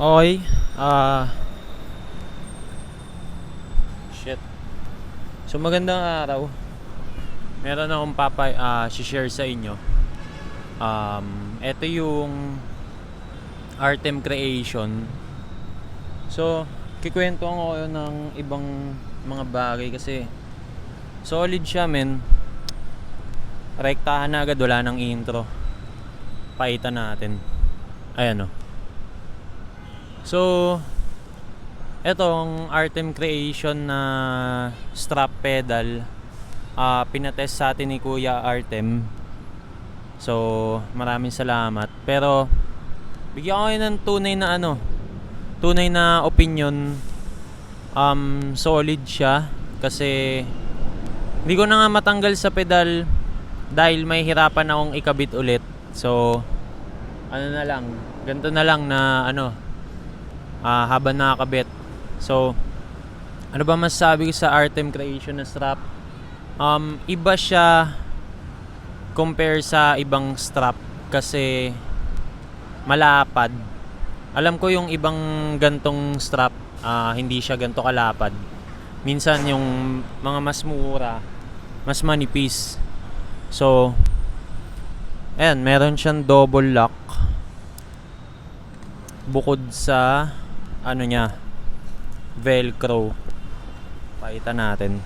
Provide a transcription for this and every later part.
Okay. Ah, shit. So magandang araw. Meron akong share sa inyo. Ito yung Artem Creation. So, kikwento ko kayo ng ibang mga bagay kasi solid siya, men. Rektahan na agad, wala nang intro. Paitan natin. Ayan o. So, etong Artem Creation na strap pedal, pinatest sa atin ni Kuya Artem. So, maraming salamat. Pero, bigyan ko kayo ng tunay na opinion. Solid siya. Kasi, hindi ko na nga matanggal sa pedal dahil may hirapan akong ikabit ulit. So, ganito na lang na habang nakakabit. So, ano ba masasabi ko sa Artem Creation na strap? Iba siya compare sa ibang strap kasi malapad. Alam ko yung ibang gantong strap, hindi siya ganto kalapad. Minsan yung mga mas mura, mas manipis. So, ayan, meron siyang double lock. Bukod sa velcro. Pakita natin.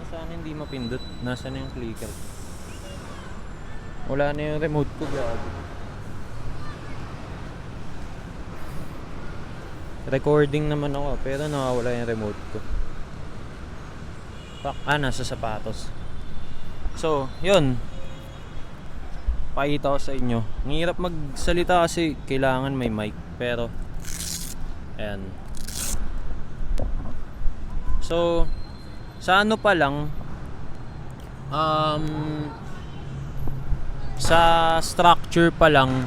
Sana hindi mapindot. Nasaan na yung clicker? Wala na yung remote ko, gabi. Recording naman ako pero nawawala yung remote ko. Nasa sapatos. So, yun. Pakita ko sa inyo. Ang hirap magsalita kasi kailangan may mic. Pero, ayan. So, sa pa lang, sa structure pa lang,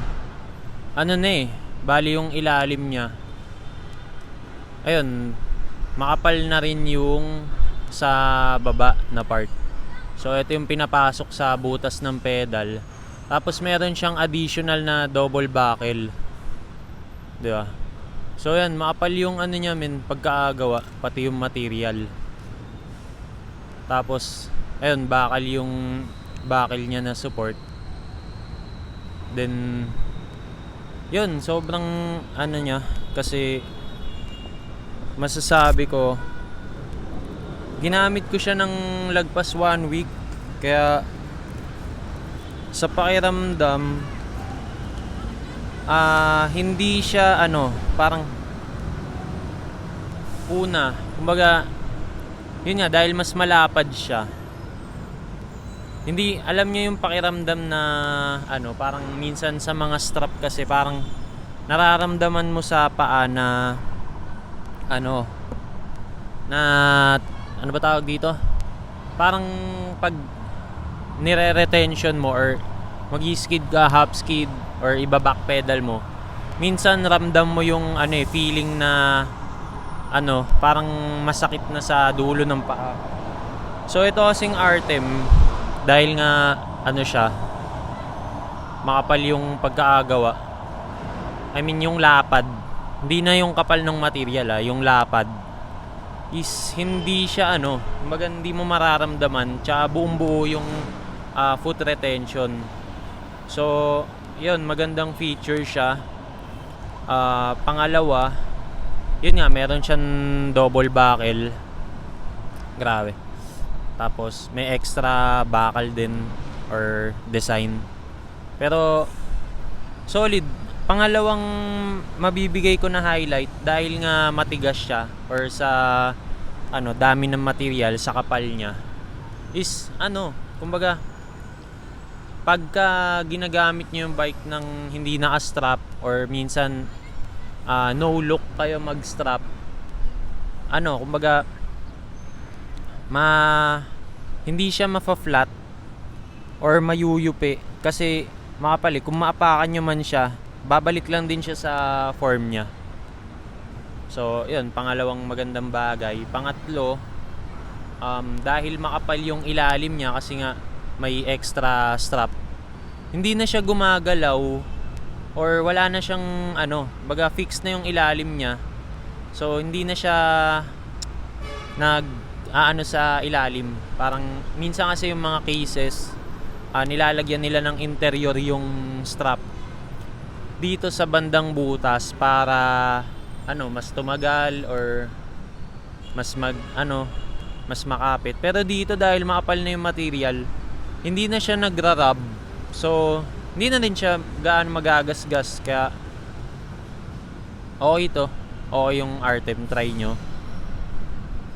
bali yung ilalim niya. Ayun, makapal na rin yung sa baba na part. So, ito yung pinapasok sa butas ng pedal. Tapos meron siyang additional na double buckle. Di ba? So yan, makapal yung pagkagawa, pati yung material. Tapos ayun, bakal yung buckle niya na support. Then yun, sobrang niya kasi masasabi ko ginamit ko siya ng lagpas 1 week. Kaya sa pakiramdam hindi siya parang kumbaga yun nga, dahil mas malapad siya, hindi alam niyo yung pakiramdam na parang minsan sa mga strap kasi parang nararamdaman mo sa paa na ano ba tawag dito, parang pag nire-retention mo or mag-skid ka, half skid or iba back pedal mo, minsan ramdam mo yung feeling na parang masakit na sa dulo ng paa. So ito kasing Artem, dahil nga siya, makapal yung pagkakagawa. I mean yung lapad, hindi na yung kapal ng material, yung lapad is hindi siya kumbaga hindi mo mararamdaman, tsaka buong buo yung foot retention. So yun, magandang feature siya. Pangalawa, yun nga, meron siyang double buckle. Grabe. Tapos may extra buckle din or design. Pero solid. Pangalawang mabibigay ko na highlight dahil nga matigas siya or sa dami ng material sa kapal niya is kumbaga pagka ginagamit niyo yung bike ng hindi naka-strap or minsan no look kayo mag-strap, kumbaga hindi siya mafa-flat or mayuyupi kasi makapal. Kung maapakan nyo man siya, babalik lang din siya sa form niya. So yun, pangalawang magandang bagay. Pangatlo, dahil makapal yung ilalim niya kasi nga may extra strap, hindi na siya gumagalaw or wala na siyang baga fix na yung ilalim niya. So hindi na siya sa ilalim. Parang minsan kasi yung mga cases nilalagyan nila ng interior yung strap dito sa bandang butas para mas tumagal or mas makapit. Pero dito dahil makapal na yung material, hindi na siya nagra-rub. So, hindi na din siya gaano magagasgas. Kaya okay ito. Okay yung Artem, try nyo.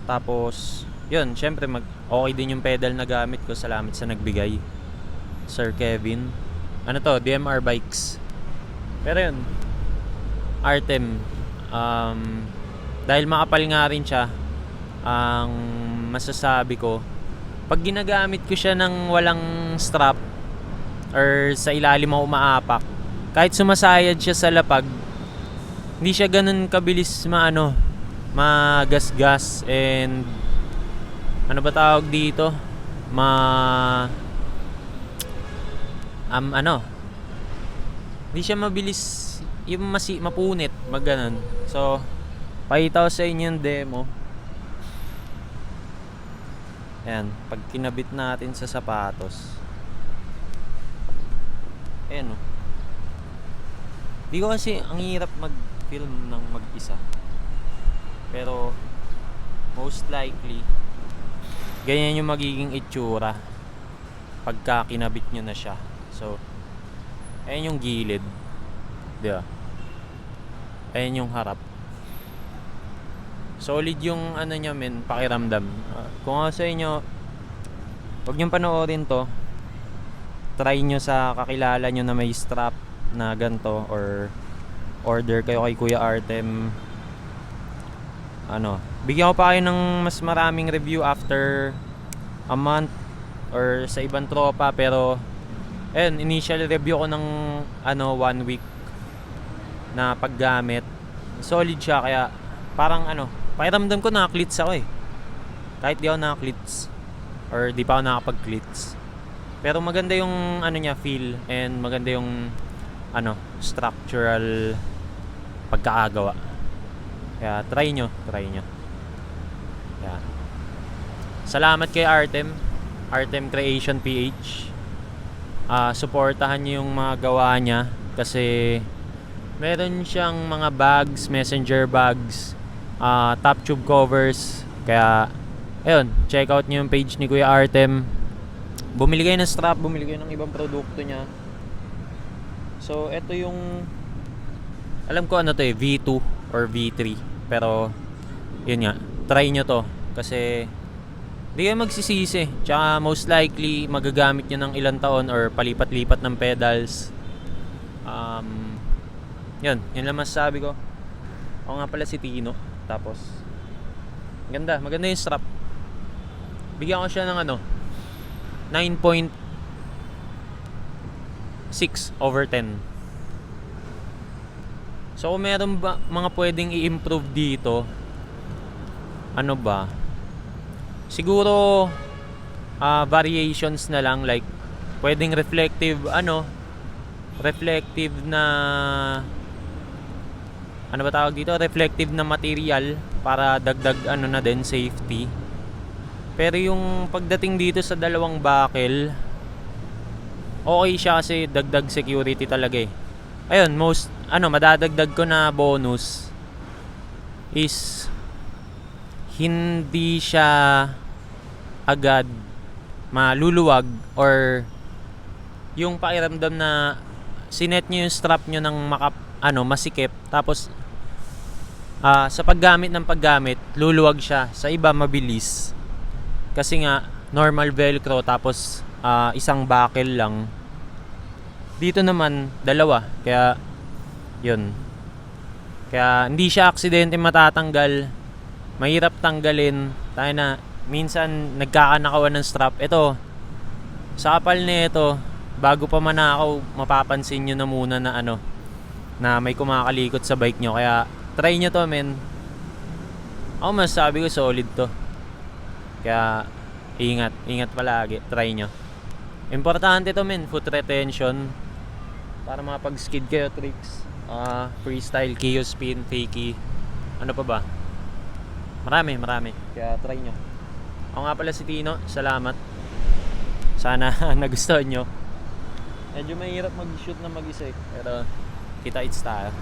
Tapos, yun, syempre okay din yung pedal na gamit ko. Salamat sa nagbigay, Sir Kevin. Ano to? DMR Bikes. Pero yun, Artem, dahil makapal nga rin siya, ang masasabi ko, pag ginagamit ko siya ng walang strap or sa ilalim mo umaapak, kahit sumasayad siya sa lapag, hindi siya ganun kabilis magasgas and ano ba tawag dito? Hindi siya mabilis yung mapunit, magganon. So, pakita ko sa inyo yung demo. Ayan, pag kinabit natin sa sapatos. Ayan o. Di ko kasi, ang hirap mag-film ng mag-isa. Pero, most likely, ganyan yung magiging itsura pagka kinabit nyo na siya. So, ayan yung gilid. Diba? Ayan yung harap. Solid yung niya pakiramdam. Kung sa inyo, huwag nyo panoorin to. Try nyo sa kakilala nyo na may strap na ganto or order kayo kay Kuya Artem. Bigyan ko pa kayo ng mas maraming review after a month or sa ibang tropa, pero initial review ko ng 1 week na paggamit. Solid siya, kaya parang pakiramdam ko naka-cleats ako kahit di ako naka-cleats or di pa ako nakapag-cleats. Pero maganda yung niya feel and maganda yung structural pagkakagawa. Kaya try nyo. Yeah. Salamat kay Artem Creation PH. Suportahan nyo yung mga gawa niya kasi meron siyang mga bags, messenger bags, top tube covers. Kaya ayun, check out nyo yung page ni Kuya Artem. Bumili kayo ng strap, bumili kayo ng ibang produkto niya. So ito yung, alam ko V2 or V3, pero yun nga, try nyo to kasi di kayo magsisisi. Tsaka most likely magagamit nyo ng ilang taon or palipat-lipat ng pedals. Yun lang masasabi ko. Ako nga pala si Tino. Tapos maganda yung strap. Bigyan ko siya ng 9.6/10. So kung meron ba mga pwedeng i-improve dito, siguro variations na lang, like pwedeng reflective na reflective na material para dagdag na din safety. Pero yung pagdating dito sa dalawang buckle, okay siya kasi dagdag security talaga Ayun, madadagdag ko na bonus is hindi siya agad maluluwag or yung pakiramdam na sinet nyo yung strap nyo ng masikip, tapos sa paggamit luluwag siya. Sa iba mabilis kasi nga normal velcro tapos isang buckle lang. Dito naman dalawa, kaya yun, kaya hindi siya aksidente matatanggal, mahirap tanggalin. Tayo na minsan nagkakanakawan ng strap. Ito sa kapal nito, bago pa manakaw mapapansin nyo na muna na na may kumakalikot sa bike nyo. Kaya try nyo to, men. Ako masasabi ko solid to. Kaya ingat palagi, try nyo. Importante to men, foot retention. Para makapag-skid kayo, tricks. Freestyle, KO spin, fakie. Ano pa ba? Marami. Kaya try nyo. Ako nga pala si Tino. Salamat. Sana nagustuhan nyo. Medyo mahirap mag-shoot na mag-isa eh. Pero kita-its tayo.